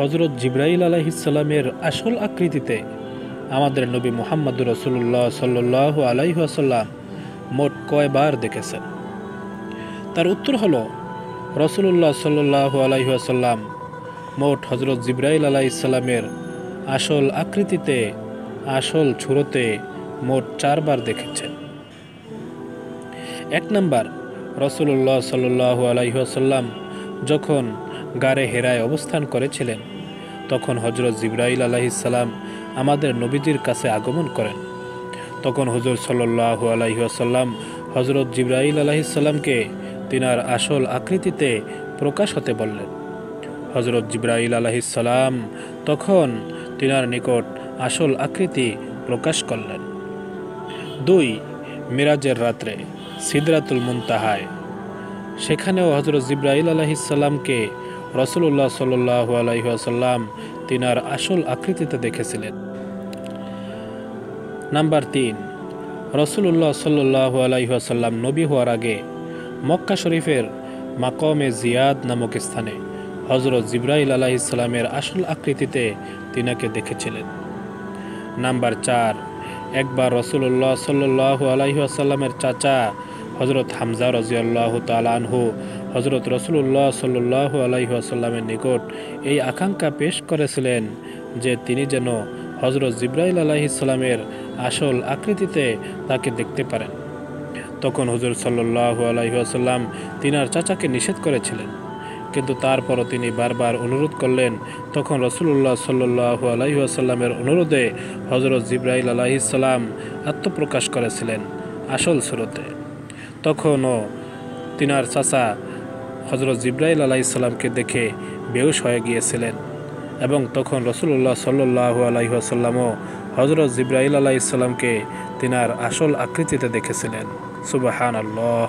হজরত জিবরাইল আলাইহিসসালামের আসল আকৃতিতে আমাদের নবী মুহাম্মদ রাসূলুল্লাহ সাল্লাল্লাহু আলাইহি ওয়াসাল্লাম মোট কয়বার দেখেছেন? তার উত্তর হলো, রাসূলুল্লাহ সাল্লাল্লাহু আলাইহি ওয়াসাল্লাম মোট হজরত জিবরাইল আলাইহিসসালামের আসল আকৃতিতে, আসল ছুরতে মোট 4 বার দেখেছেন। 1 নাম্বার, রাসূলুল্লাহ সাল্লাল্লাহু আলাইহি ওয়াসাল্লাম যখন গারে হেরায় অবস্থান করেছিলেন, তখন হজরত জিবরাইল আলাইহিসসালাম আমাদের নবীজির কাছে আগমন করেন। তখন হুজুর সাল্লাল্লাহু আলাইহি ওয়াসাল্লাম হজরত জিবরাইল আলাইহিসসালামকে তিনার আসল আকৃতিতে প্রকাশ হতে বললেন। হজরত জিবরাইল আলাইহিসসালাম তখন তিনার নিকট আসল আকৃতি প্রকাশ করলেন। 2, মিরাজের রাত্রে সিদরাতুল মুনতাহায়, সেখানেও হজরত জিবরাইল আলাইহিসসালামকে রাসূলুল্লাহ সাল্লাল্লাহু আলাইহি ওয়াসাল্লাম তিনার আসল আকৃতিতে দেখেছিলেন। নাম্বার 3, রাসূলুল্লাহ সাল্লাল্লাহু আলাইহি ওয়াসাল্লাম নবী হওয়ার আগে মক্কা শরীফের মাকামে জিয়াদ নামক স্থানে হজরত জিবরাইল আলাইহিসসালামের আসল আকৃতিতে তিনাকে দেখেছিলেন। নাম্বার 4, একবার রাসূলুল্লাহ সাল্লাল্লাহু আলাইহি ওয়াসাল্লামের চাচা হজরত হামজা রাদিয়াল্লাহু তাআলা আনহু হজরত রাসূলুল্লাহ সাল্লাল্লাহু আলাইহি ওয়াসাল্লামের নিকট এই আকাঙ্ক্ষা পেশ করেছিলেন যে তিনি যেন হজরত জিবরাইল আলাইহিসসালামের আসল আকৃতিতে তাকে দেখতে পারেন। তখন হুজুর সাল্লাল্লাহু আলাইহি ওয়াসাল্লাম তিনার চাচাকে নিষেধ করেছিলেন, কিন্তু তারপরও তিনি বারবার অনুরোধ করলেন। তখন রাসূলুল্লাহ সাল্লাল্লাহু আলাইহি ওয়াসাল্লামের অনুরোধে হজরত জিবরাইল আলাইহিসসালাম আত্মপ্রকাশ করেছিলেন আসল সুরতে। তখনও তিনার চাচা হজরত জিবরাইল আলাইহিসসালামকে দেখে বেহুশ হয়ে গিয়েছিলেন, এবং তখন রাসূলুল্লাহ সাল্লাল্লাহু আলাইহি ওয়াসাল্লামও হজরত জিবরাইল আলাইহিসসালামকে তিনার আসল আকৃতিতে দেখেছিলেন। সুবহানাল্লাহ।